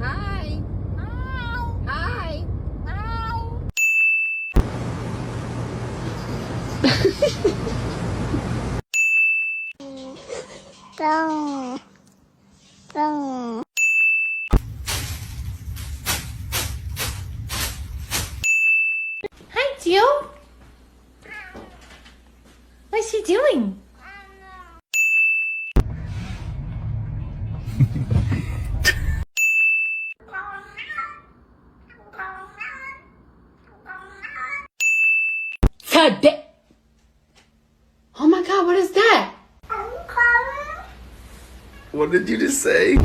Hi. Hi. Tung. Tung. Hi, Jill. What's she doing? Oh my God, what is that? What did you just say?